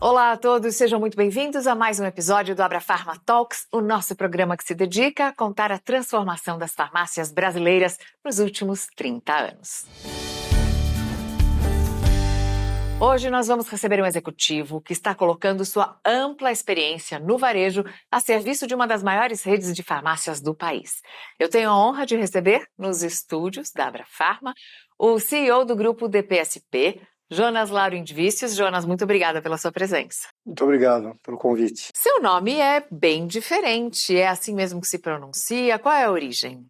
Olá a todos, sejam muito bem-vindos a mais um episódio do Abrafarma Talks, o nosso programa que se dedica a contar a transformação das farmácias brasileiras nos últimos 30 anos. Hoje nós vamos receber um executivo que está colocando sua ampla experiência no varejo a serviço de uma das maiores redes de farmácias do país. Eu tenho a honra de receber nos estúdios da Abrafarma o CEO do grupo DPSP, Jonas Lauro Indvícios. Jonas, muito obrigada pela sua presença. Muito obrigado pelo convite. Seu nome é bem diferente, é assim mesmo que se pronuncia? Qual é a origem?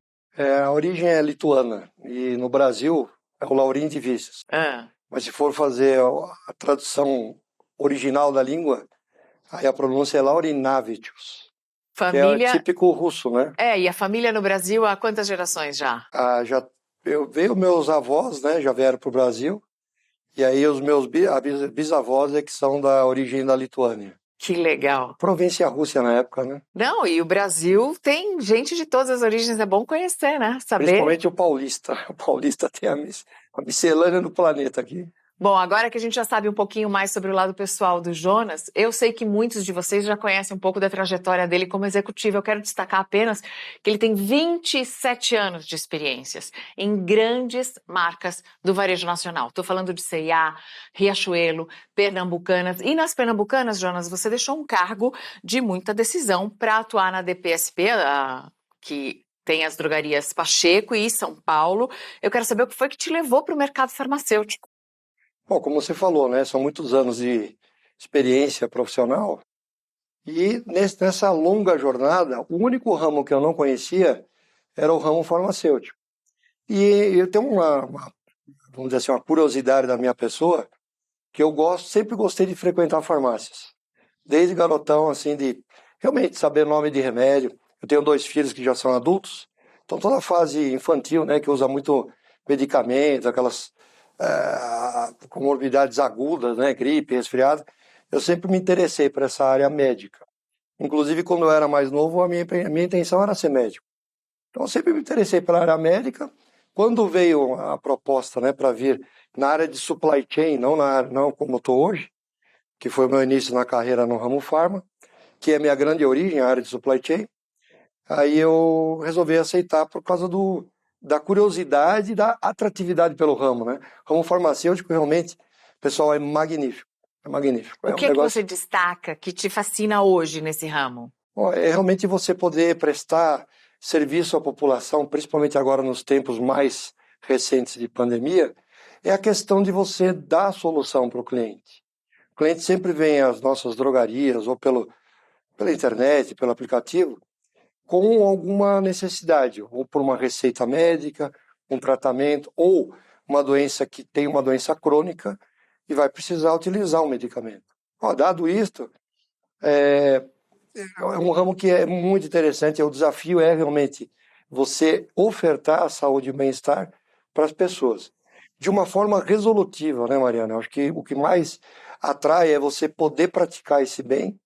A origem é lituana e no Brasil é o Lauro Indvícios. Mas se for fazer a tradução original da língua, aí a pronúncia é Laurinavicius, Família... que é típico russo, né? E a família no Brasil há quantas gerações já? Veio meus avós, né, já vieram para o Brasil, e aí os meus bisavós é que são da origem da Lituânia. Que legal. Província Rússia na época, né? Não, e o Brasil tem gente de todas as origens, é bom conhecer, né? Saber. Principalmente o paulista. O paulista tem a miscelânea do planeta aqui. Bom, agora que a gente já sabe um pouquinho mais sobre o lado pessoal do Jonas, eu sei que muitos de vocês já conhecem um pouco da trajetória dele como executivo. Eu quero destacar apenas que ele tem 27 anos de experiências em grandes marcas do varejo nacional. Estou falando de C&A, Riachuelo, Pernambucanas. E nas Pernambucanas, Jonas, você deixou um cargo de muita decisão para atuar na DPSP, que tem as drogarias Pacheco e São Paulo. Eu quero saber o que foi que te levou para o mercado farmacêutico. Bom, como você falou, né, são muitos anos de experiência profissional e nessa longa jornada, o único ramo que eu não conhecia era o ramo farmacêutico. E eu tenho vamos dizer assim, uma curiosidade da minha pessoa, que eu sempre gostei de frequentar farmácias. Desde garotão, assim, de realmente saber nome de remédio. Eu tenho 2 filhos que já são adultos, então toda a fase infantil, né, que usa muito medicamento, aquelas comorbidades agudas, né, gripe, resfriado, eu sempre me interessei por essa área médica. Inclusive, quando eu era mais novo, a minha intenção era ser médico. Então, eu sempre me interessei pela área médica. Quando veio a proposta, né, para vir na área de supply chain, não como estou hoje, que foi o meu início na carreira no ramo farma, que é a minha grande origem, a área de supply chain, aí eu resolvi aceitar por causa da curiosidade e da atratividade pelo ramo, né? O ramo farmacêutico realmente, pessoal, é magnífico. É magnífico. O que é que você destaca que te fascina hoje nesse ramo? Bom, é realmente você poder prestar serviço à população, principalmente agora nos tempos mais recentes de pandemia, é a questão de você dar a solução para o cliente. O cliente sempre vem às nossas drogarias ou pela internet, pelo aplicativo, com alguma necessidade, ou por uma receita médica, um tratamento, ou uma doença que tem uma doença crônica e vai precisar utilizar um medicamento. Dado isto, é um ramo que é muito interessante, o desafio é realmente você ofertar a saúde e bem-estar para as pessoas, de uma forma resolutiva, né, Mariana? Eu acho que o que mais atrai é você poder praticar esse bem.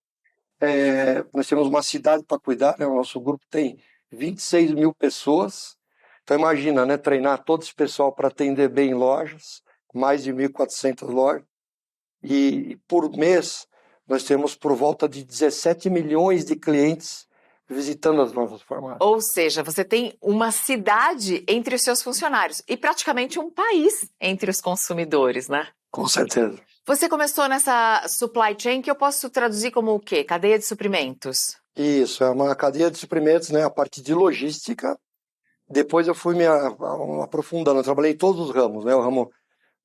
Nós temos uma cidade para cuidar, né? O nosso grupo tem 26 mil pessoas. Então imagina, né, treinar todo esse pessoal para atender bem lojas, mais de 1.400 lojas. E por mês nós temos por volta de 17 milhões de clientes visitando as nossas farmácias. Ou seja, você tem uma cidade entre os seus funcionários e praticamente um país entre os consumidores, né? Com certeza. Você começou nessa supply chain que eu posso traduzir como o quê? Cadeia de suprimentos? Isso, é uma cadeia de suprimentos, né? A parte de logística. Depois eu fui me aprofundando, eu trabalhei em todos os ramos, né?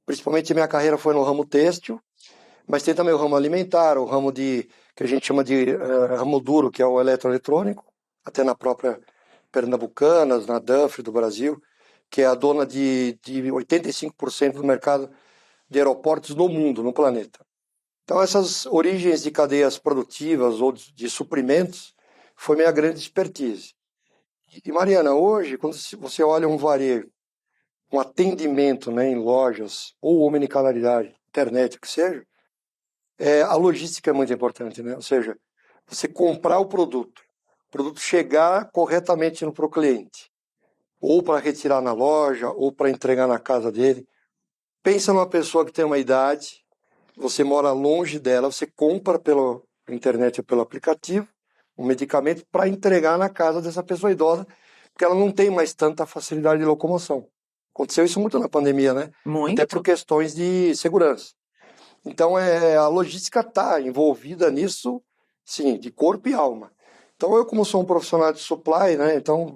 Principalmente a minha carreira foi no ramo têxtil, mas tem também o ramo alimentar, o ramo que a gente chama de ramo duro, que é o eletroeletrônico, até na própria Pernambucanas, na Dufry do Brasil, que é a dona de 85% do mercado de aeroportos no mundo, no planeta. Então essas origens de cadeias produtivas ou de suprimentos foi minha grande expertise. E Mariana, hoje, quando você olha um varejo, um atendimento, né, em lojas ou omnicanalidade, internet, o que seja, a logística é muito importante, né? Ou seja, você comprar o produto chegar corretamente para o cliente, ou para retirar na loja, ou para entregar na casa dele. Pensa numa pessoa que tem uma idade, você mora longe dela, você compra pela internet ou pelo aplicativo um medicamento para entregar na casa dessa pessoa idosa, porque ela não tem mais tanta facilidade de locomoção. Aconteceu isso muito na pandemia, né? Até por Muito. questões de segurança. Então, a logística está envolvida nisso, sim, de corpo e alma. Então, eu, como sou um profissional de supply, né, então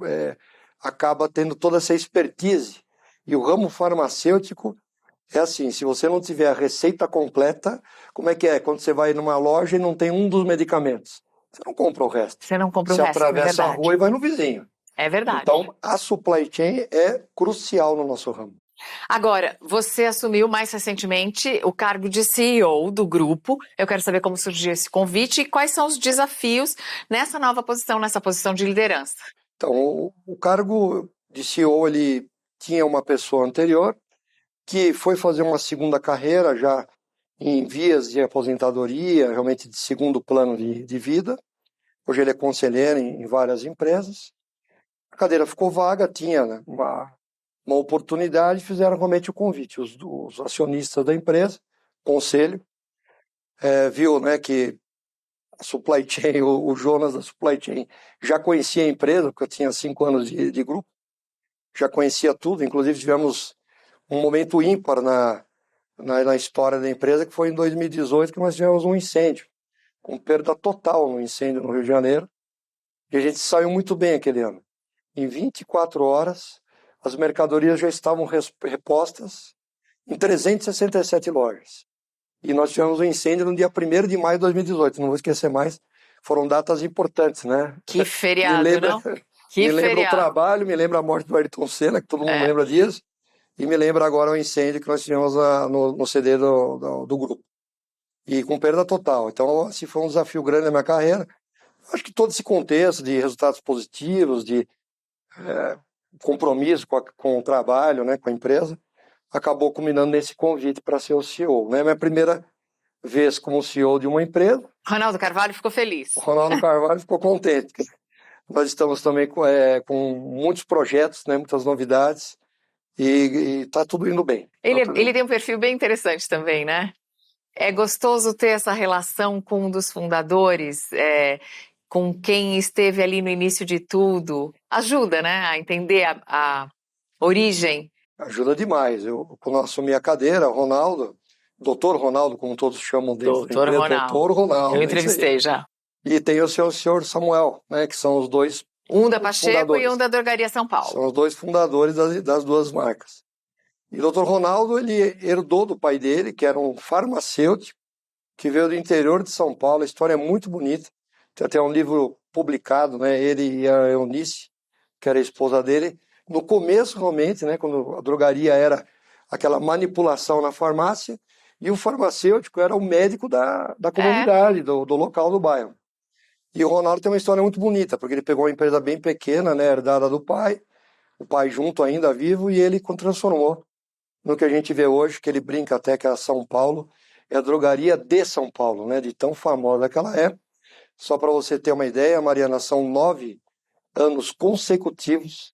acaba tendo toda essa expertise. E o ramo farmacêutico é assim, se você não tiver a receita completa, como é que é? Quando você vai numa loja e não tem um dos medicamentos, você não compra o resto. Você não compra o Você resto, é atravessa a rua verdade. e vai no vizinho. É verdade. Então, a supply chain é crucial no nosso ramo. Agora, você assumiu mais recentemente o cargo de CEO do grupo. Eu quero saber como surgiu esse convite e quais são os desafios nessa nova posição, nessa posição de liderança. Então, o cargo de CEO, ele tinha uma pessoa anterior que foi fazer uma segunda carreira já em vias de aposentadoria, realmente de segundo plano de vida. Hoje ele é conselheiro em várias empresas. A cadeira ficou vaga, tinha, né, uma oportunidade, fizeram realmente o convite. Os acionistas da empresa, conselho, viu, né, que a supply chain, o Jonas da supply chain, já conhecia a empresa, porque eu tinha 5 anos de grupo, já conhecia tudo, inclusive tivemos um momento ímpar na história da empresa, que foi em 2018, que nós tivemos um incêndio, com perda total no incêndio no Rio de Janeiro, e a gente saiu muito bem aquele ano. Em 24 horas, as mercadorias já estavam repostas em 367 lojas. E nós tivemos um incêndio no dia 1º de maio de 2018, não vou esquecer mais, foram datas importantes, né? Que Me feriado, lembra, não? Que me lembra o feriado. trabalho, me lembra a morte do Ayrton Senna, que todo mundo É. lembra disso, e me lembra agora o incêndio que nós tivemos no CD do grupo. E com perda total. Então, assim, foi um desafio grande na minha carreira. Acho que todo esse contexto de resultados positivos, de compromisso com o trabalho, né, com a empresa, acabou culminando nesse convite para ser o CEO. Né? Minha primeira vez como CEO de uma empresa, Ronaldo Carvalho ficou feliz. o Ronaldo Carvalho ficou contente. Nós estamos também com muitos projetos, né, muitas novidades, e está tudo indo bem. Ele tem um perfil bem interessante também, né? É gostoso ter essa relação com um dos fundadores, com quem esteve ali no início de tudo. Ajuda, né, a entender a origem. Ajuda demais. Quando eu assumi a cadeira, Ronaldo, doutor Ronaldo, como todos chamam dentro da Doutor empresa, Ronaldo. doutor Ronaldo. Eu É isso aí. entrevistei já. E tem o senhor Samuel, né, que são os dois Um da Pacheco fundadores. e um da Drogaria São Paulo. São os dois fundadores das duas marcas. E o doutor Ronaldo, ele herdou do pai dele, que era um farmacêutico, que veio do interior de São Paulo. A história é muito bonita. Tem até um livro publicado, né, ele e a Eunice, que era a esposa dele. No começo, realmente, né, quando a drogaria era aquela manipulação na farmácia, e o farmacêutico era o médico da comunidade, do local do bairro. E o Ronaldo tem uma história muito bonita, porque ele pegou uma empresa bem pequena, né, herdada do pai, o pai junto ainda vivo, e ele transformou no que a gente vê hoje, que ele brinca até que a São Paulo é a drogaria de São Paulo, né, de tão famosa que ela é. Só para você ter uma ideia, Mariana, são 9 anos consecutivos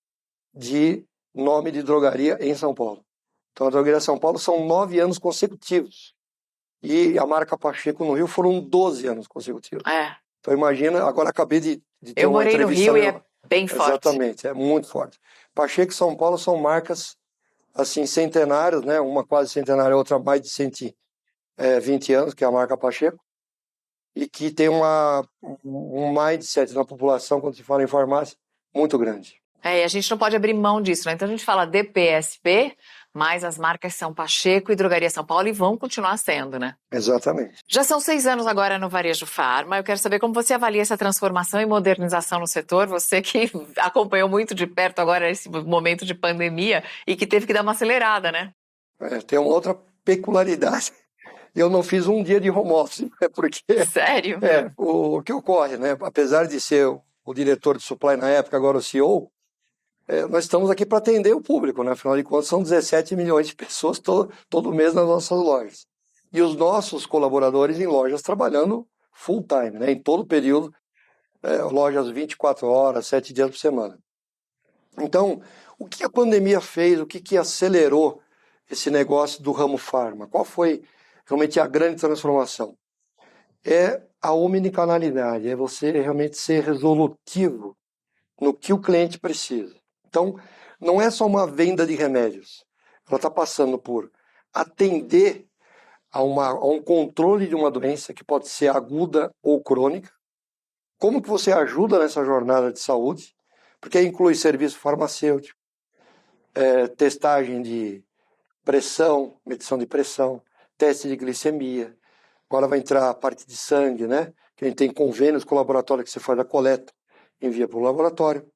de nome de drogaria em São Paulo. Então, a drogaria São Paulo são 9 anos consecutivos. E a marca Pacheco no Rio foram 12 anos consecutivos. Então, imagina, agora acabei de ter uma entrevista. Eu morei no Rio e é bem forte. Exatamente, é muito forte. Pacheco e São Paulo são marcas, assim, centenárias, né? Uma quase centenária, outra mais de 120 anos, que é a marca Pacheco. E que tem um mindset na população, quando se fala em farmácia, muito grande. E a gente não pode abrir mão disso, né? Então a gente fala DPSP, mas as marcas são Pacheco e Drogaria São Paulo e vão continuar sendo, né? Exatamente. Já são 6 anos agora no Varejo Farma. Eu quero saber como você avalia essa transformação e modernização no setor. Você que acompanhou muito de perto agora esse momento de pandemia e que teve que dar uma acelerada, né? Tem uma outra peculiaridade. Eu não fiz um dia de home office, porque... Sério? O que ocorre, né? Apesar de ser o diretor de supply na época, agora o CEO, nós estamos aqui para atender o público, né? Afinal de contas, são 17 milhões de pessoas todo mês nas nossas lojas. E os nossos colaboradores em lojas trabalhando full time, né? Em todo o período, lojas 24 horas, 7 dias por semana. Então, o que a pandemia fez, o que acelerou esse negócio do ramo farma? Qual foi realmente é a grande transformação. É a omnicanalidade, é você realmente ser resolutivo no que o cliente precisa. Então, não é só uma venda de remédios. Ela está passando por atender a um controle de uma doença que pode ser aguda ou crônica. Como que você ajuda nessa jornada de saúde? Porque inclui serviço farmacêutico, testagem de pressão, medição de pressão, teste de glicemia. Agora vai entrar a parte de sangue, né? Que a gente tem convênios com o laboratório que você faz a coleta, envia para o laboratório.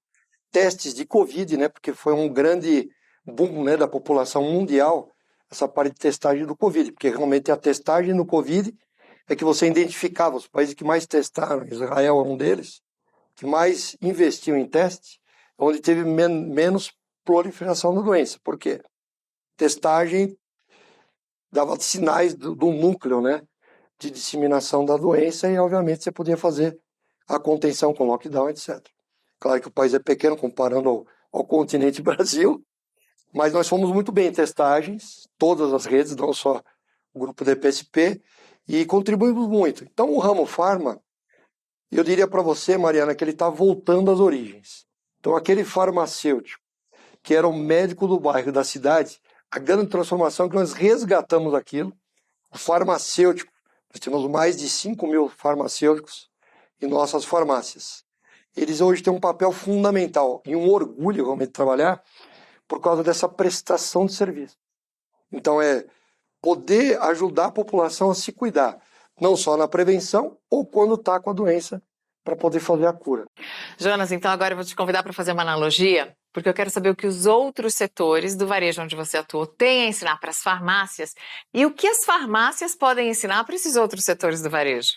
Testes de Covid, né? Porque foi um grande boom, né, da população mundial, essa parte de testagem do Covid, porque realmente a testagem no Covid é que você identificava os países que mais testaram, Israel é um deles, que mais investiu em teste, onde teve menos proliferação da doença. Por quê? Testagem dava sinais do núcleo, né, de disseminação da doença e, obviamente, você podia fazer a contenção com lockdown, etc. Claro que o país é pequeno comparando ao continente Brasil, mas nós fomos muito bem em testagens, todas as redes, não só o grupo DPSP, e contribuímos muito. Então, o ramo farma, eu diria para você, Mariana, que ele está voltando às origens. Então, aquele farmacêutico que era o médico do bairro da cidade, a grande transformação é que nós resgatamos aquilo. O farmacêutico, nós temos mais de 5.000 farmacêuticos em nossas farmácias. Eles hoje têm um papel fundamental e um orgulho realmente de trabalhar por causa dessa prestação de serviço. Então é poder ajudar a população a se cuidar, não só na prevenção ou quando está com a doença, para poder fazer a cura. Jonas, então agora eu vou te convidar para fazer uma analogia, porque eu quero saber o que os outros setores do varejo onde você atua têm a ensinar para as farmácias e o que as farmácias podem ensinar para esses outros setores do varejo.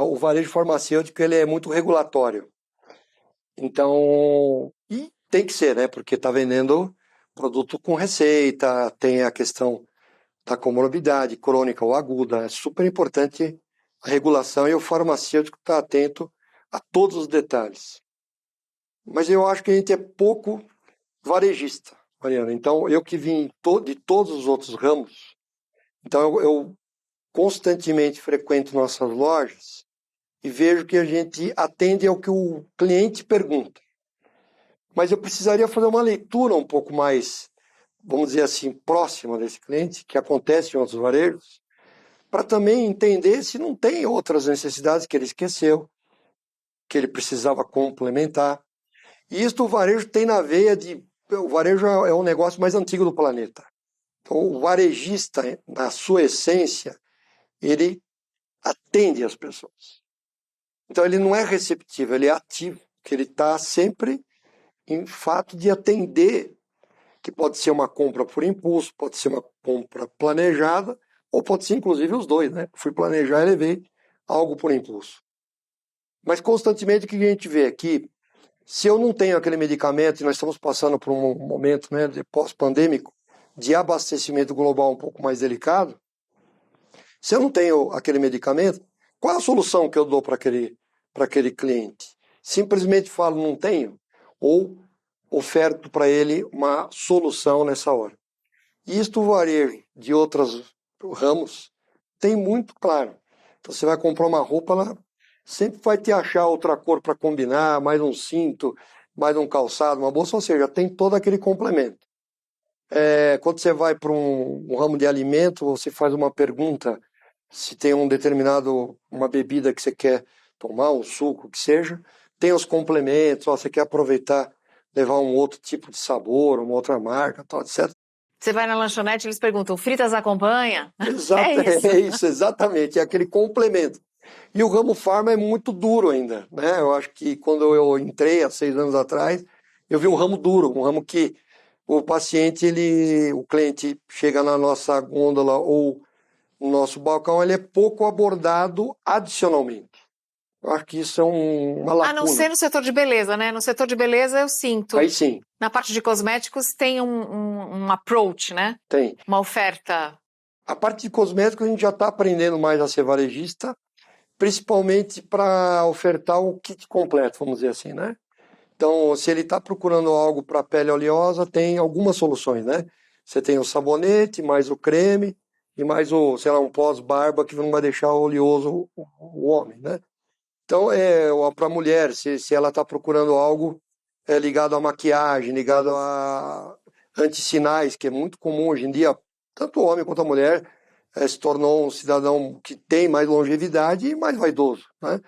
O varejo farmacêutico ele é muito regulatório. Então, e tem que ser, né? Porque está vendendo produto com receita, tem a questão da comorbidade crônica ou aguda. É super importante a regulação e o farmacêutico está atento a todos os detalhes. Mas eu acho que a gente é pouco varejista, Mariana. Então, eu que vim de todos os outros ramos, então eu constantemente frequento nossas lojas e vejo que a gente atende ao que o cliente pergunta. Mas eu precisaria fazer uma leitura um pouco mais, vamos dizer assim, próxima desse cliente, que acontece em outros varejos, para também entender se não tem outras necessidades que ele esqueceu, que ele precisava complementar. E isso o varejo tem na veia de... O varejo é o negócio mais antigo do planeta. Então, o varejista, na sua essência, ele atende as pessoas. Então, ele não é receptivo, ele é ativo, que ele está sempre em fato de atender, que pode ser uma compra por impulso, pode ser uma compra planejada, ou pode ser inclusive os dois, né? Fui planejar e levei algo por impulso. Mas constantemente o que a gente vê aqui, se eu não tenho aquele medicamento, e nós estamos passando por um momento, né, de pós-pandêmico, de abastecimento global um pouco mais delicado, se eu não tenho aquele medicamento, qual é a solução que eu dou para aquele cliente? Simplesmente falo, não tenho, ou oferto para ele uma solução nessa hora. Isto o varejo de outros ramos tem muito claro. Então você vai comprar uma roupa, ela sempre vai te achar outra cor para combinar, mais um cinto, mais um calçado, uma bolsa, ou seja, tem todo aquele complemento. Quando você vai para um ramo de alimento, você faz uma pergunta se tem uma bebida que você quer tomar, um suco, que seja, tem os complementos, você quer aproveitar, levar um outro tipo de sabor, uma outra marca, tal, etc. Você vai na lanchonete e eles perguntam, fritas acompanha? Exato, é isso, exatamente, é aquele complemento. E o ramo farma é muito duro ainda, né? Eu acho que quando eu entrei há 6 anos atrás, eu vi um ramo duro, um ramo que o paciente, o cliente chega na nossa gôndola ou no nosso balcão, ele é pouco abordado adicionalmente. Eu acho que isso é uma lacuna. A não ser no setor de beleza, né? No setor de beleza eu sinto. Aí sim. Na parte de cosméticos tem um approach, né? Tem. Uma oferta. A parte de cosméticos a gente já está aprendendo mais a ser varejista, principalmente para ofertar o kit completo, vamos dizer assim, né? Então, se ele está procurando algo para pele oleosa, tem algumas soluções, né? Você tem o sabonete, mais o creme, e mais sei lá, um pós-barba que não vai deixar oleoso o homem, né? Então, para a mulher, se ela está procurando algo ligado à maquiagem, ligado a antissinais, que é muito comum hoje em dia, tanto o homem quanto a mulher se tornou um cidadão que tem mais longevidade e mais vaidoso, né?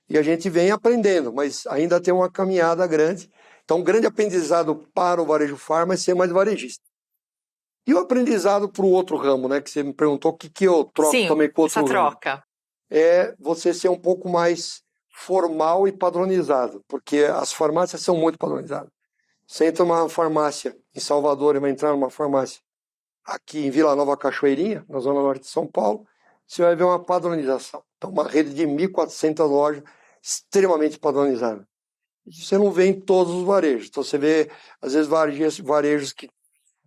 E a gente vem aprendendo, mas ainda tem uma caminhada grande. Então, um grande aprendizado para o varejo farma é ser mais varejista. E o aprendizado para o outro ramo, né? Que você me perguntou o que eu troco Sim, também com outro essa ramo. troca. É você ser um pouco mais formal e padronizado, porque as farmácias são muito padronizadas. Você entra numa farmácia em Salvador e vai entrar numa farmácia aqui em Vila Nova Cachoeirinha, na zona norte de São Paulo, você vai ver uma padronização. Então, uma rede de 1.400 lojas extremamente padronizada. Você não vê em todos os varejos. Então, você vê, às vezes, varejos que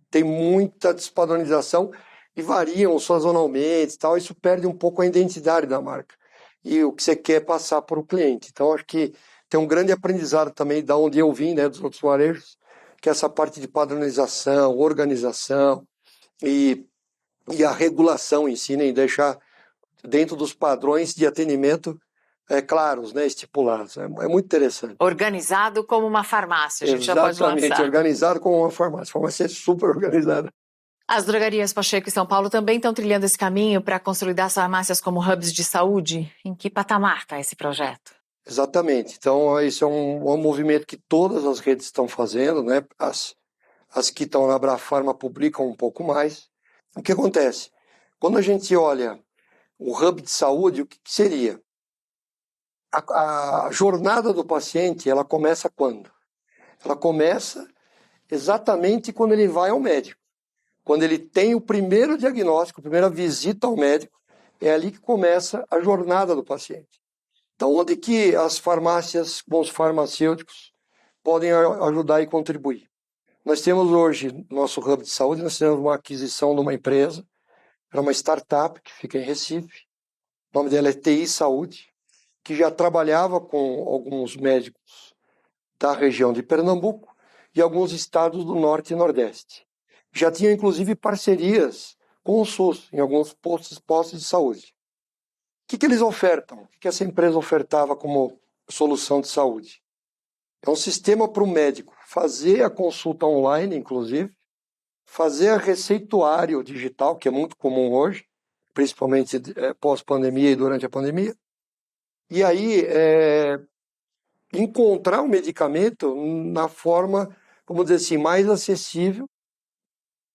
têm muita despadronização e variam sazonalmente e tal. Isso perde um pouco a identidade da marca e o que você quer passar para o cliente. Então, acho que tem um grande aprendizado também da onde eu vim, né, dos outros varejos, que é essa parte de padronização, organização e a regulação em si, né, e deixar dentro dos padrões de atendimento claros, né, estipulados. É muito interessante. Organizado como uma farmácia, a gente Exatamente, já pode lançar. organizado como uma farmácia. A farmácia é super organizada. As drogarias Pacheco e São Paulo também estão trilhando esse caminho para consolidar as farmácias como hubs de saúde? Em que patamar está esse projeto? Exatamente. Então, isso é um movimento que todas as redes estão fazendo, né? As que estão na Abrafarma publicam um pouco mais. O que acontece? Quando a gente olha o hub de saúde, o que seria? A jornada do paciente, ela começa quando? Ela começa exatamente quando ele vai ao médico. Quando ele tem o primeiro diagnóstico, a primeira visita ao médico, é ali que começa a jornada do paciente. Então, onde que as farmácias, com os farmacêuticos, podem ajudar e contribuir? Nós temos hoje, no nosso hub de saúde, nós temos uma aquisição de uma empresa, era uma startup que fica em Recife, o nome dela é TI Saúde, que já trabalhava com alguns médicos da região de Pernambuco e alguns estados do Norte e Nordeste. Já tinha, inclusive, parcerias com o SUS, em alguns postos de saúde. O que eles ofertam? O que essa empresa ofertava como solução de saúde? É um sistema para o médico fazer a consulta online, inclusive, fazer a receituário digital, que é muito comum hoje, principalmente pós-pandemia e durante a pandemia, e aí encontrar o medicamento na forma, vamos dizer assim, mais acessível,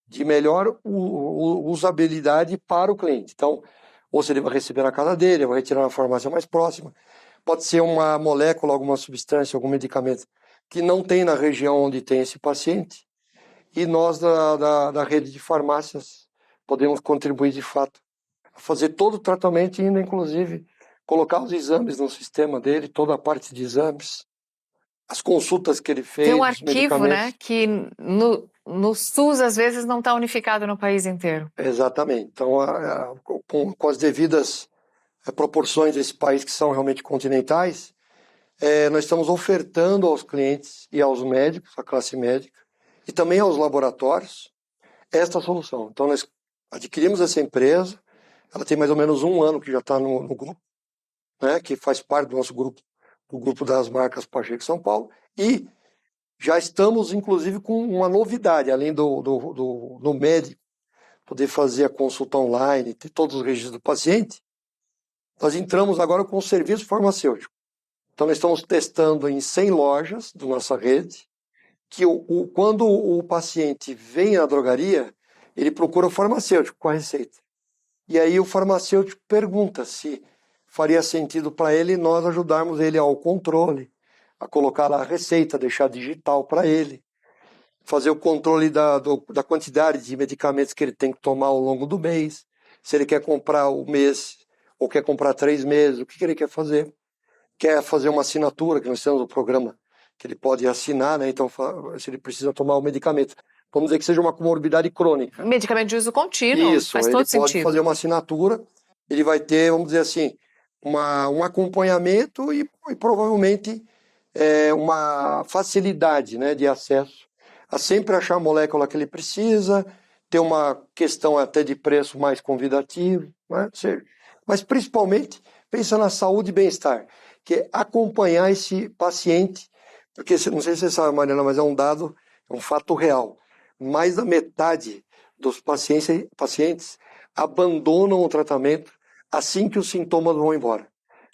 de melhor usabilidade para o cliente. Então, ou se ele vai receber na casa dele, vai retirar na farmácia mais próxima. Pode ser uma molécula, alguma substância, algum medicamento que não tem na região onde tem esse paciente. E nós, da rede de farmácias, podemos contribuir de fato a fazer todo o tratamento e ainda, inclusive, colocar os exames no sistema dele, toda a parte de exames, as consultas que ele fez, Tem um os arquivo, medicamentos. né, que no SUS às vezes não está unificado no país inteiro. Exatamente. Então, com as devidas proporções desse país que são realmente continentais, nós estamos ofertando aos clientes e aos médicos, à classe médica, e também aos laboratórios, esta solução. Então, nós adquirimos essa empresa, ela tem mais ou menos 1 ano que já está no grupo, né, que faz parte do nosso grupo, do grupo das marcas Pacheco São Paulo, e já estamos, inclusive, com uma novidade, além do médico poder fazer a consulta online, ter todos os registros do paciente, nós entramos agora com o serviço farmacêutico. Então, nós estamos testando em 100 lojas da nossa rede, que quando o paciente vem à drogaria, ele procura o farmacêutico com a receita. E aí o farmacêutico pergunta se faria sentido para ele nós ajudarmos ele ao controle, a colocar lá a receita, deixar digital para ele, fazer o controle da quantidade de medicamentos que ele tem que tomar ao longo do mês, se ele quer comprar o mês ou quer comprar 3 meses, o que ele quer fazer. Quer fazer uma assinatura, que nós temos o programa que ele pode assinar, né? Então, se ele precisa tomar o medicamento, vamos dizer que seja uma comorbidade crônica. Medicamento de uso contínuo, Isso, faz ele todo pode sentido. fazer uma assinatura, ele vai ter, vamos dizer assim, um acompanhamento e provavelmente uma facilidade, né, de acesso a sempre achar a molécula que ele precisa, ter uma questão até de preço mais convidativo, né? Mas principalmente pensa na saúde e bem-estar, que é acompanhar esse paciente, porque não sei se você sabe, Mariana, mas é um dado, é um fato real. Mais da metade dos pacientes abandonam o tratamento assim que os sintomas vão embora.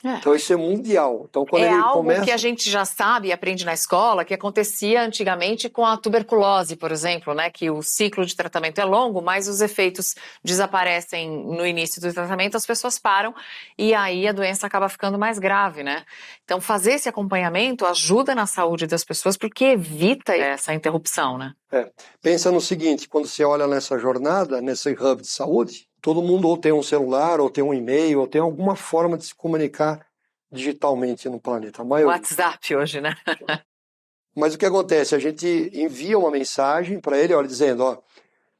Então isso é mundial. Então quando É ele algo começa... que a gente já sabe e aprende na escola, que acontecia antigamente com a tuberculose, por exemplo, né? Que o ciclo de tratamento é longo, mas os efeitos desaparecem no início do tratamento, as pessoas param e aí a doença acaba ficando mais grave, né? Então fazer esse acompanhamento ajuda na saúde das pessoas porque evita essa interrupção, né? Pensa no seguinte, quando você olha nessa jornada, nesse hub de saúde, todo mundo ou tem um celular, ou tem um e-mail, ou tem alguma forma de se comunicar digitalmente no planeta. A maioria. WhatsApp hoje, né? Mas o que acontece? A gente envia uma mensagem para ele, olha, dizendo, ó,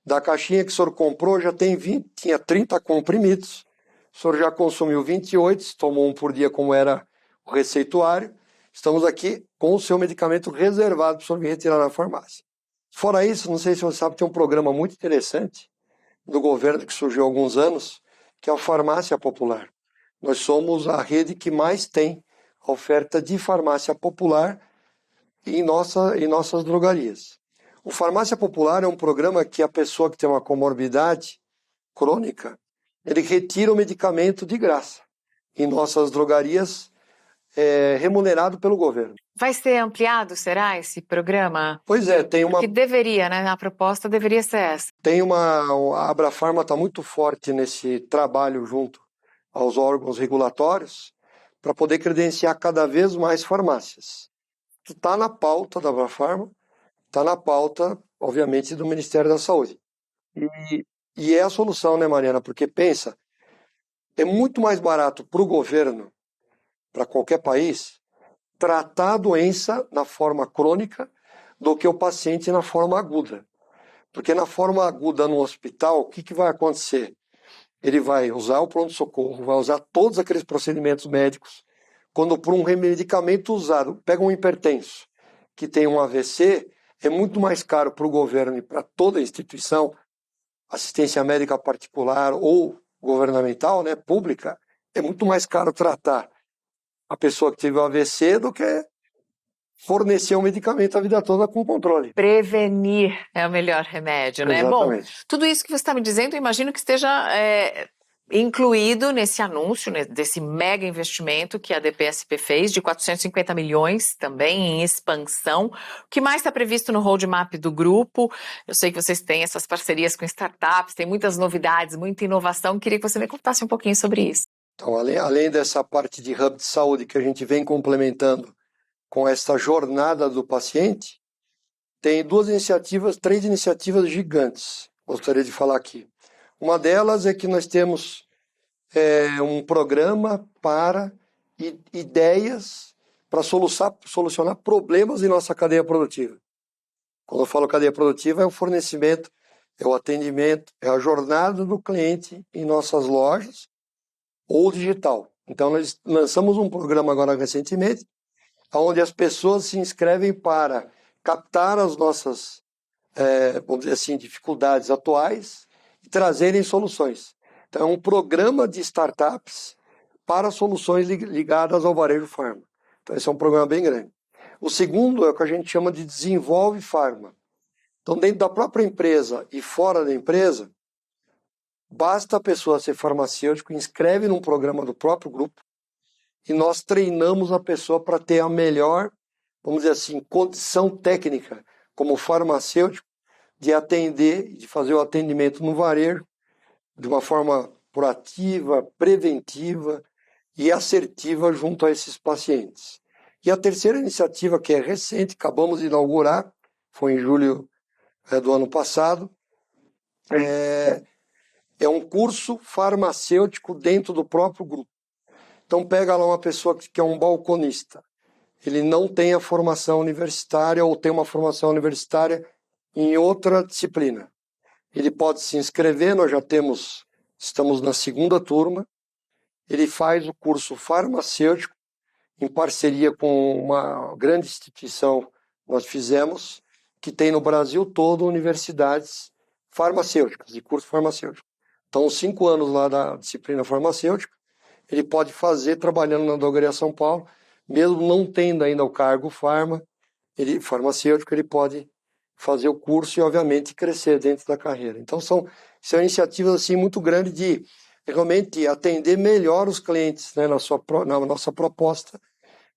da caixinha que o senhor comprou já tem 20, tinha 30 comprimidos, o senhor já consumiu 28, tomou um por dia como era o receituário, estamos aqui com o seu medicamento reservado para o senhor vir retirar na farmácia. Fora isso, não sei se você sabe, tem um programa muito interessante do governo que surgiu há alguns anos, que é a Farmácia Popular. Nós somos a rede que mais tem oferta de farmácia popular em nossas drogarias. O Farmácia Popular é um programa que a pessoa que tem uma comorbidade crônica, ele retira o medicamento de graça em nossas drogarias, remunerado pelo governo. Vai ser ampliado, será, esse programa? Pois é, tem uma... Que deveria, né? A proposta deveria ser essa. A Abrafarma está muito forte nesse trabalho junto aos órgãos regulatórios para poder credenciar cada vez mais farmácias. Está na pauta da Abrafarma, está na pauta, obviamente, do Ministério da Saúde. E é a solução, né, Mariana? Porque pensa, é muito mais barato para o governo, para qualquer país, tratar a doença na forma crônica do que o paciente na forma aguda. Porque na forma aguda no hospital, o que vai acontecer? Ele vai usar o pronto-socorro, vai usar todos aqueles procedimentos médicos. Quando por um medicamento usado, pega um hipertenso que tem um AVC, é muito mais caro para o governo e para toda a instituição, assistência médica particular ou governamental, né, pública, é muito mais caro tratar a pessoa que teve o AVC do que fornecer um medicamento a vida toda com controle. Prevenir é o melhor remédio, né? Exatamente. Bom, tudo isso que você está me dizendo, eu imagino que esteja incluído nesse anúncio, né, desse mega investimento que a DPSP fez, de 450 milhões também em expansão. O que mais está previsto no roadmap do grupo? Eu sei que vocês têm essas parcerias com startups, tem muitas novidades, muita inovação. Queria que você me contasse um pouquinho sobre isso. Então, além dessa parte de hub de saúde que a gente vem complementando com essa jornada do paciente, tem três iniciativas gigantes, gostaria de falar aqui. Uma delas é que nós temos um programa para ideias para solucionar problemas em nossa cadeia produtiva. Quando eu falo cadeia produtiva, é o fornecimento, é o atendimento, é a jornada do cliente em nossas lojas ou digital. Então, nós lançamos um programa agora recentemente, onde as pessoas se inscrevem para captar as nossas, vamos dizer assim, dificuldades atuais e trazerem soluções. Então, é um programa de startups para soluções ligadas ao varejo farma. Então, esse é um programa bem grande. O segundo é o que a gente chama de desenvolve farma. Então, dentro da própria empresa e fora da empresa, basta a pessoa ser farmacêutico, inscreve num programa do próprio grupo e nós treinamos a pessoa para ter a melhor, vamos dizer assim, condição técnica como farmacêutico de atender, de fazer o atendimento no varejo de uma forma proativa, preventiva e assertiva junto a esses pacientes. E a terceira iniciativa, que é recente, acabamos de inaugurar, foi em julho do ano passado, é um curso farmacêutico dentro do próprio grupo. Então pega lá uma pessoa que é um balconista, ele não tem a formação universitária ou tem uma formação universitária em outra disciplina. Ele pode se inscrever, nós já estamos na segunda turma, ele faz o curso farmacêutico em parceria com uma grande instituição nós fizemos, que tem no Brasil todo universidades farmacêuticas, de curso farmacêutico. Então, os 5 anos lá da disciplina farmacêutica, ele pode fazer trabalhando na Drogaria São Paulo, mesmo não tendo ainda o cargo farmacêutico, ele pode fazer o curso e, obviamente, crescer dentro da carreira. Então, são iniciativas assim, muito grandes de realmente atender melhor os clientes, né, na nossa proposta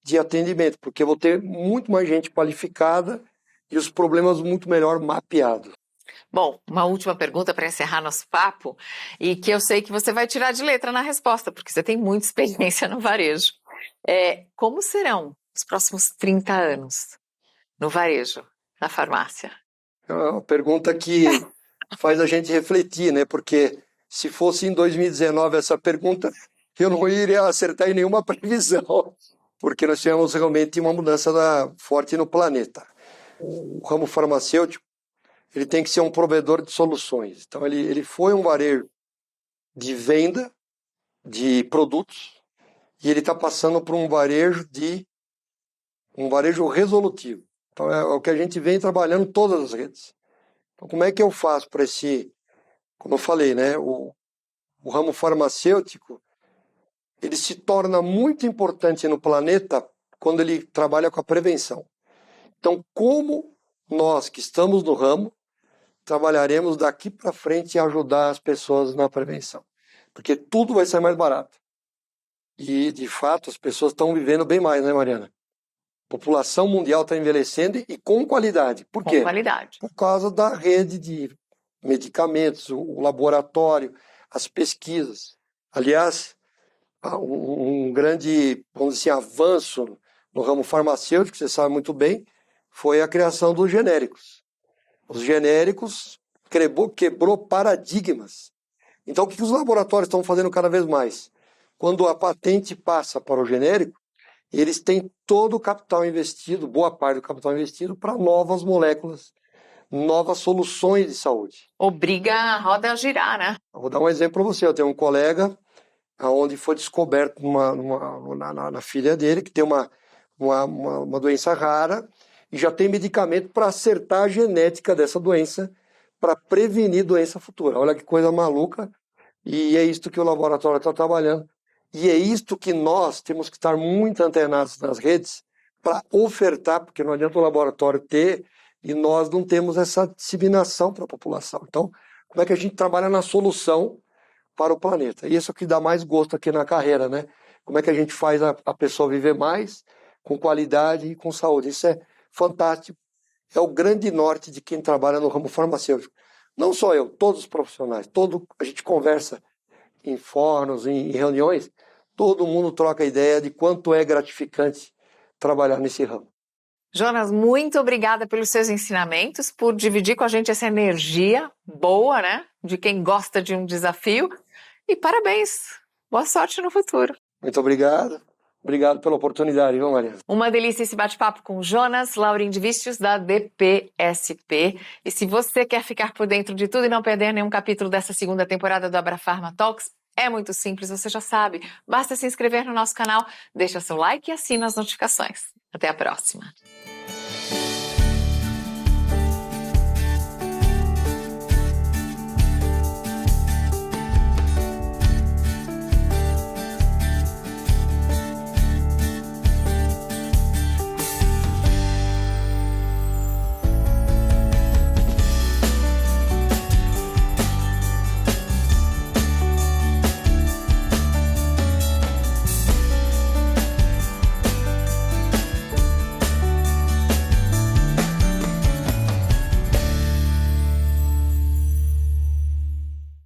de atendimento, porque eu vou ter muito mais gente qualificada e os problemas muito melhor mapeados. Bom, uma última pergunta para encerrar nosso papo, e que eu sei que você vai tirar de letra na resposta, porque você tem muita experiência no varejo. Como serão os próximos 30 anos no varejo, na farmácia? É uma pergunta que faz a gente refletir, né? Porque se fosse em 2019 essa pergunta, eu não iria acertar em nenhuma previsão, porque nós tivemos realmente uma mudança forte no planeta. O ramo farmacêutico, ele tem que ser um provedor de soluções. Então, ele foi um varejo de venda de produtos e ele está passando por um varejo resolutivo. Então, é o que a gente vem trabalhando em todas as redes. Então, como é que eu faço para como eu falei, né, o ramo farmacêutico, ele se torna muito importante no planeta quando ele trabalha com a prevenção. Então, como nós que estamos no ramo, trabalharemos daqui para frente e ajudar as pessoas na prevenção. Porque tudo vai ser mais barato. E, de fato, as pessoas estão vivendo bem mais, né, Mariana? A população mundial está envelhecendo e com qualidade. Por quê? Com qualidade. Por causa da rede de medicamentos, o laboratório, as pesquisas. Aliás, um grande, vamos dizer, avanço no ramo farmacêutico, você sabe muito bem, foi a criação dos genéricos. Os genéricos quebrou paradigmas. Então, o que os laboratórios estão fazendo cada vez mais? Quando a patente passa para o genérico, eles têm todo o capital investido, boa parte do capital investido, para novas moléculas, novas soluções de saúde. Obriga a roda a girar, né? Eu vou dar um exemplo para você. Eu tenho um colega onde foi descoberto na filha dele que tem uma doença rara e já tem medicamento para acertar a genética dessa doença, para prevenir doença futura. Olha que coisa maluca. E é isto que o laboratório está trabalhando. E é isto que nós temos que estar muito antenados nas redes para ofertar, porque não adianta o laboratório ter e nós não temos essa disseminação para a população. Então, como é que a gente trabalha na solução para o planeta? E isso é o que dá mais gosto aqui na carreira, né? Como é que a gente faz a pessoa viver mais, com qualidade e com saúde? Isso é fantástico. É o grande norte de quem trabalha no ramo farmacêutico. Não só eu, todos os profissionais, a gente conversa em fóruns, em reuniões, todo mundo troca ideia de quanto é gratificante trabalhar nesse ramo. Jonas, muito obrigada pelos seus ensinamentos, por dividir com a gente essa energia boa, né? De quem gosta de um desafio. E parabéns! Boa sorte no futuro. Muito obrigado. Obrigado pela oportunidade, viu, Maria? Uma delícia esse bate-papo com Jonas Laurin de Vícios, da DPSP. E se você quer ficar por dentro de tudo e não perder nenhum capítulo dessa segunda temporada do Abrafarma Talks, é muito simples, você já sabe. Basta se inscrever no nosso canal, deixa seu like e assina as notificações. Até a próxima!